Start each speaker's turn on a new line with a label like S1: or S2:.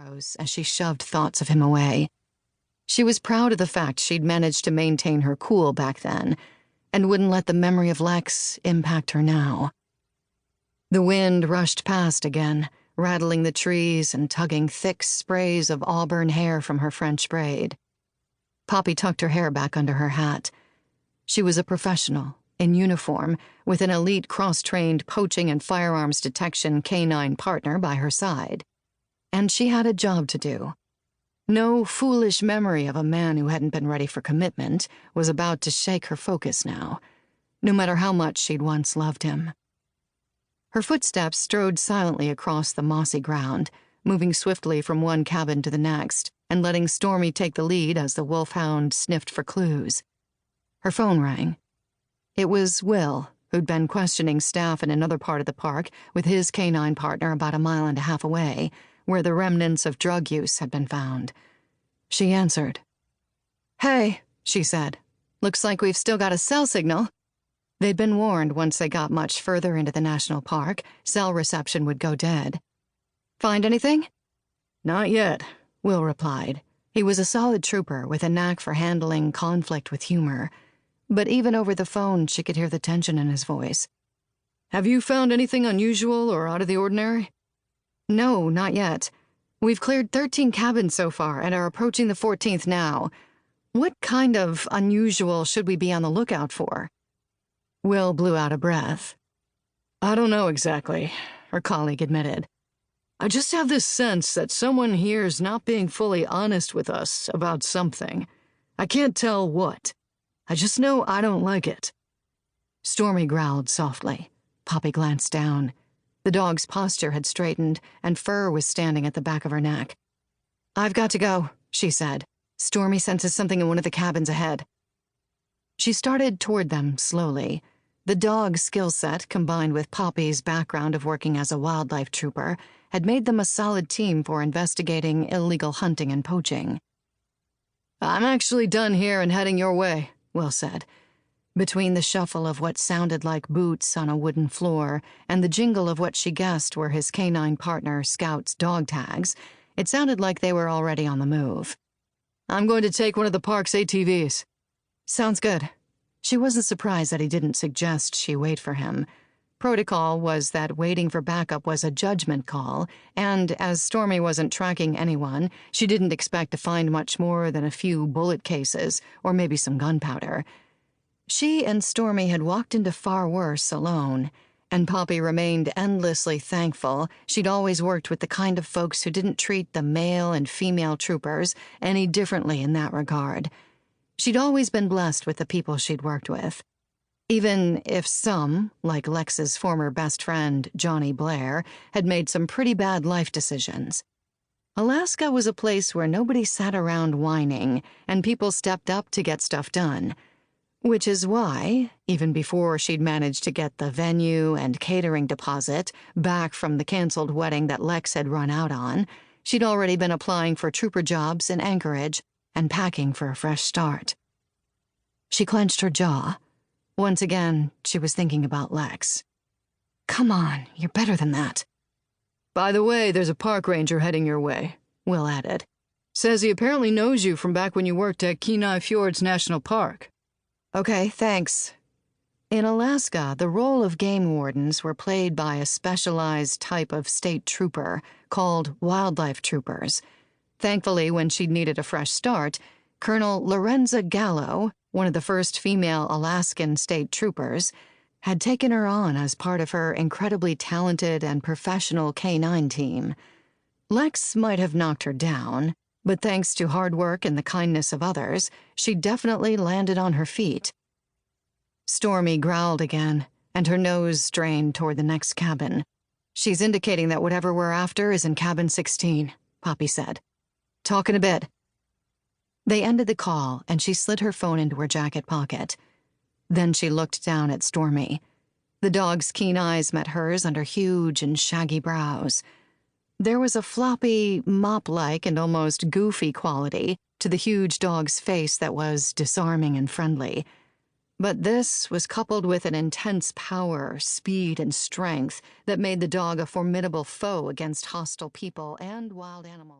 S1: rose as she shoved thoughts of him away. She was proud of the fact she'd managed to maintain her cool back then, and wouldn't let the memory of Lex impact her now. The wind rushed past again, rattling the trees and tugging thick sprays of auburn hair from her French braid. Poppy tucked her hair back under her hat. She was a professional, in uniform, with an elite cross-trained poaching and firearms detection canine partner by her side. And she had a job to do. No foolish memory of a man who hadn't been ready for commitment was about to shake her focus now, no matter how much she'd once loved him. Her footsteps strode silently across the mossy ground, moving swiftly from one cabin to the next, and letting Stormy take the lead as the wolfhound sniffed for clues. Her phone rang. It was Will, who'd been questioning staff in another part of the park with his canine partner about 1.5 miles away, where the remnants of drug use had been found. She answered. "Hey," she said. "Looks like we've still got a cell signal." They'd been warned once they got much further into the national park, cell reception would go dead. "Find anything?" "Not yet," Will replied. He was a solid trooper with a knack for handling conflict with humor. But even over the phone, she could hear the tension in his voice. "Have you found anything unusual or out of the ordinary?" "No, not yet. We've cleared 13 cabins so far and are approaching the 14th now. What kind of unusual should we be on the lookout for?" Will blew out a breath. "I don't know exactly," her colleague admitted. "I just have this sense that someone here's not being fully honest with us about something. I can't tell what. I just know I don't like it." Stormy growled softly. Poppy glanced down. The dog's posture had straightened, and fur was standing at the back of her neck. "I've got to go," she said. "Stormy senses something in one of the cabins ahead." She started toward them slowly. The dog's skill set, combined with Poppy's background of working as a wildlife trooper, had made them a solid team for investigating illegal hunting and poaching. "I'm actually done here and heading your way," Will said. Between the shuffle of what sounded like boots on a wooden floor and the jingle of what she guessed were his canine partner Scout's dog tags, it sounded like they were already on the move. "I'm going to take one of the park's ATVs." "Sounds good." She wasn't surprised that he didn't suggest she wait for him. Protocol was that waiting for backup was a judgment call, and as Stormy wasn't tracking anyone, she didn't expect to find much more than a few bullet cases or maybe some gunpowder. She and Stormy had walked into far worse alone, and Poppy remained endlessly thankful she'd always worked with the kind of folks who didn't treat the male and female troopers any differently in that regard. She'd always been blessed with the people she'd worked with. Even if some, like Lex's former best friend, Johnny Blair, had made some pretty bad life decisions. Alaska was a place where nobody sat around whining, and people stepped up to get stuff done. Which is why, even before she'd managed to get the venue and catering deposit back from the canceled wedding that Lex had run out on, she'd already been applying for trooper jobs in Anchorage and packing for a fresh start. She clenched her jaw. Once again, she was thinking about Lex. "Come on, you're better than that." "By the way, there's a park ranger heading your way," Will added. "Says he apparently knows you from back when you worked at Kenai Fjords National Park." "Okay, thanks." In Alaska, the role of game wardens were played by a specialized type of state trooper called wildlife troopers. Thankfully, when she'd needed a fresh start, Colonel Lorenza Gallo, one of the first female Alaskan state troopers, had taken her on as part of her incredibly talented and professional K-9 team. Lex might have knocked her down, but thanks to hard work and the kindness of others, she definitely landed on her feet. Stormy growled again, and her nose strained toward the next cabin. "She's indicating that whatever we're after is in cabin 16, Poppy said. "Talk in a bit." They ended the call, and she slid her phone into her jacket pocket. Then she looked down at Stormy. The dog's keen eyes met hers under huge and shaggy brows. There was a floppy, mop-like and almost goofy quality to the huge dog's face that was disarming and friendly. But this was coupled with an intense power, speed, and strength that made the dog a formidable foe against hostile people and wild animals.